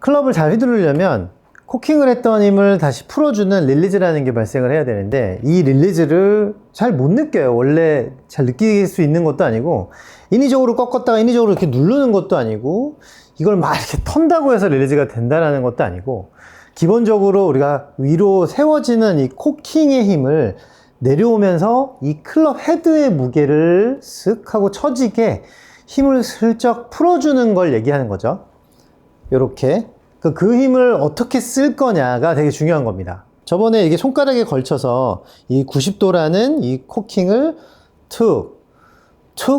클럽을 잘 휘두르려면 코킹을 했던 힘을 다시 풀어주는 릴리즈라는 게 발생을 해야 되는데, 이 릴리즈를 잘 못 느껴요. 원래 잘 느낄 수 있는 것도 아니고, 인위적으로 꺾었다가 인위적으로 이렇게 누르는 것도 아니고, 이걸 막 이렇게 턴다고 해서 릴리즈가 된다라는 것도 아니고, 기본적으로 우리가 위로 세워지는 이 코킹의 힘을 내려오면서 이 클럽 헤드의 무게를 쓱 하고 처지게 힘을 슬쩍 풀어주는 걸 얘기하는 거죠. 요렇게. 그 힘을 어떻게 쓸 거냐가 되게 중요한 겁니다. 저번에 이게 손가락에 걸쳐서 이 90도라는 이 코킹을 툭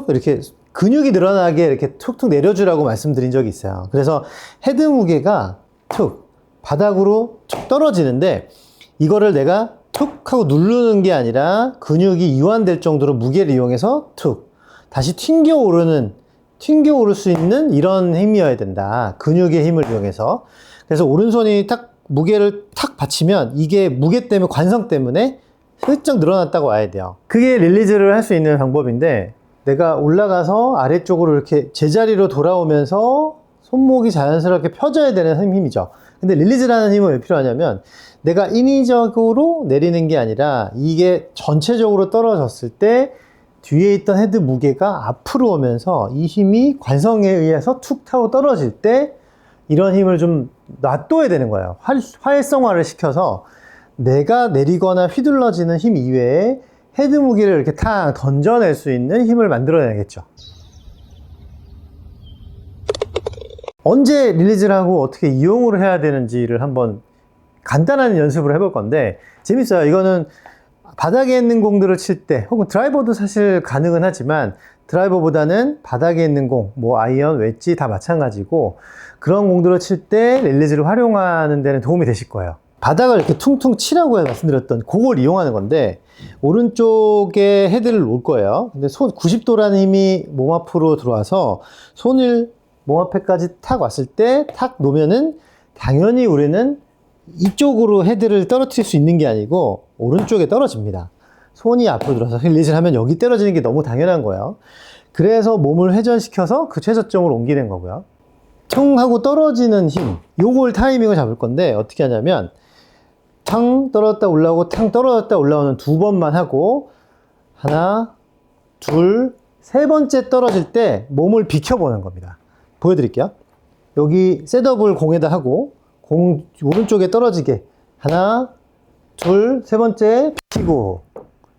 이렇게 근육이 늘어나게 이렇게 툭툭 내려주라고 말씀드린 적이 있어요. 그래서 헤드 무게가 툭 바닥으로 툭 떨어지는데, 이거를 내가 툭 하고 누르는 게 아니라 근육이 이완될 정도로 무게를 이용해서 툭 다시 튕겨 오를 수 있는 이런 힘이어야 된다. 근육의 힘을 이용해서. 그래서 오른손이 탁 무게를 탁 받치면 이게 무게 때문에, 관성 때문에 슬쩍 늘어났다고 와야 돼요. 그게 릴리즈를 할 수 있는 방법인데, 내가 올라가서 아래쪽으로 이렇게 제자리로 돌아오면서 손목이 자연스럽게 펴져야 되는 힘이죠. 근데 릴리즈라는 힘은 왜 필요하냐면, 내가 인위적으로 내리는 게 아니라 이게 전체적으로 떨어졌을 때 뒤에 있던 헤드 무게가 앞으로 오면서 이 힘이 관성에 의해서 툭 타고 떨어질 때 이런 힘을 좀 놔둬야 되는 거예요. 활성화를 시켜서 내가 내리거나 휘둘러지는 힘 이외에 헤드 무게를 이렇게 탁 던져낼 수 있는 힘을 만들어내겠죠. 언제 릴리즈를 하고 어떻게 이용을 해야 되는지를 한번 간단한 연습을 해볼 건데, 재밌어요. 이거는 바닥에 있는 공들을 칠 때, 혹은 드라이버도 사실 가능은 하지만 드라이버보다는 바닥에 있는 공, 뭐 아이언, 웨지 다 마찬가지고, 그런 공들을 칠 때 릴리즈를 활용하는 데는 도움이 되실 거예요. 바닥을 이렇게 퉁퉁 치라고 말씀드렸던 그걸 이용하는 건데, 오른쪽에 헤드를 놓을 거예요. 근데 90도라는 힘이 몸 앞으로 들어와서 손을 몸 앞에까지 탁 왔을 때 탁 놓으면은, 당연히 우리는 이쪽으로 헤드를 떨어뜨릴 수 있는 게 아니고 오른쪽에 떨어집니다. 손이 앞으로 들어서 릴리즈를 하면 여기 떨어지는 게 너무 당연한 거예요. 그래서 몸을 회전시켜서 그 최저점을 옮기는 거고요. 퉁 하고 떨어지는 힘, 요걸 타이밍을 잡을 건데, 어떻게 하냐면 탕 떨어졌다 올라오고 탕 떨어졌다 올라오는 두 번만 하고, 하나, 둘, 세 번째 떨어질 때 몸을 비켜보는 겁니다. 보여드릴게요. 여기 셋업을 공에다 하고 공 오른쪽에 떨어지게 하나, 둘, 세 번째 비키고,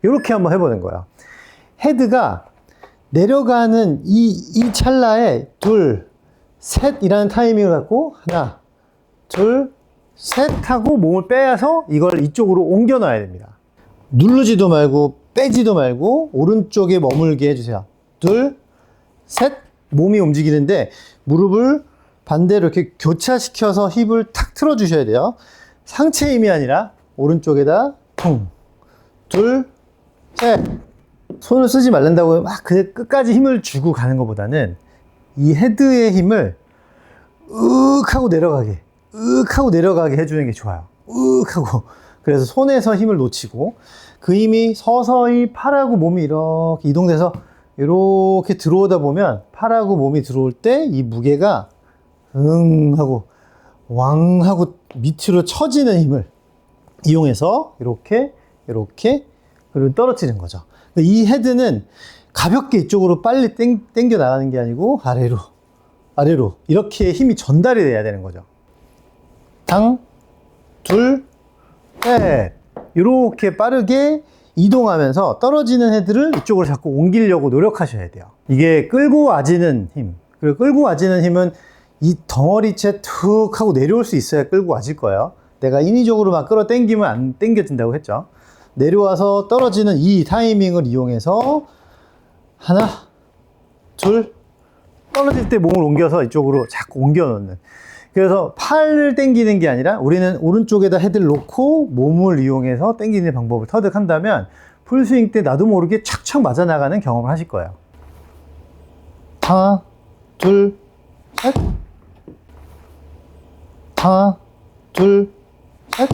이렇게 한번 해보는 거예요. 헤드가 내려가는 이 찰나에 둘, 셋이라는 타이밍을 갖고 하나, 둘, 셋 하고 몸을 빼서 이걸 이쪽으로 옮겨 놔야 됩니다. 누르지도 말고 빼지도 말고 오른쪽에 머물게 해주세요. 둘, 셋, 몸이 움직이는데 무릎을 반대로 이렇게 교차시켜서 힙을 탁 틀어주셔야 돼요. 상체 힘이 아니라 오른쪽에다 퉁, 둘, 셋. 손을 쓰지 말란다고 막 끝까지 힘을 주고 가는 것보다는 이 헤드의 힘을 으윽 하고 내려가게 해주는 게 좋아요. 으윽 하고. 그래서 손에서 힘을 놓치고, 그 힘이 서서히 팔하고 몸이 이렇게 이동돼서 이렇게 들어오다 보면, 팔하고 몸이 들어올 때 이 무게가 응 하고 왕 하고 밑으로 처지는 힘을 이용해서 이렇게 그리고 떨어뜨리는 거죠. 이 헤드는 가볍게 이쪽으로 빨리 당겨 나가는 게 아니고 아래로 이렇게 힘이 전달이 돼야 되는 거죠. 당, 둘, 셋. 이렇게 빠르게 이동하면서 떨어지는 헤드를 이쪽으로 자꾸 옮기려고 노력하셔야 돼요. 이게 끌고 와지는 힘. 그리고 끌고 와지는 힘은 이 덩어리째 툭 하고 내려올 수 있어야 끌고 와질 거예요. 내가 인위적으로 막 끌어 당기면 안 당겨진다고 했죠. 내려와서 떨어지는 이 타이밍을 이용해서 하나, 둘, 떨어질 때 몸을 옮겨서 이쪽으로 자꾸 옮겨 놓는. 그래서 팔을 당기는 게 아니라 우리는 오른쪽에다 헤드를 놓고 몸을 이용해서 당기는 방법을 터득한다면 풀스윙 때 나도 모르게 착착 맞아 나가는 경험을 하실 거예요. 하나, 둘, 셋. 하나, 둘, 셋.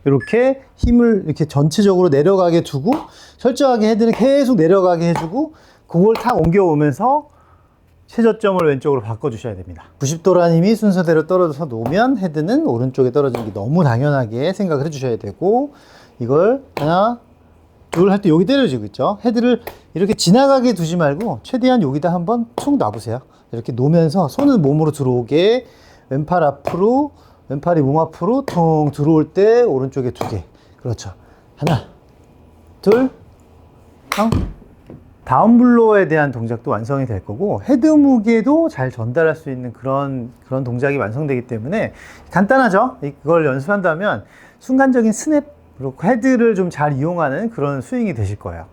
이렇게 힘을 이렇게 전체적으로 내려가게 두고, 철저하게 헤드는 계속 내려가게 해주고, 그걸 탁 옮겨오면서 최저점을 왼쪽으로 바꿔주셔야 됩니다. 90도라는 힘이 순서대로 떨어져서 놓으면 헤드는 오른쪽에 떨어지는 게 너무 당연하게 생각을 해주셔야 되고, 이걸 하나, 둘 할 때 여기 때려지고 있죠. 헤드를 이렇게 지나가게 두지 말고 최대한 여기다 한번 툭 놔보세요. 이렇게 놓으면서 손은 몸으로 들어오게, 왼팔 앞으로, 왼팔이 몸 앞으로 통 들어올 때 오른쪽에 2개. 그렇죠. 하나, 둘, 다운블로어에 대한 동작도 완성이 될 거고, 헤드 무게도 잘 전달할 수 있는 그런 동작이 완성되기 때문에 간단하죠. 이걸 연습한다면 순간적인 스냅, 그리고 헤드를 좀 잘 이용하는 그런 스윙이 되실 거예요.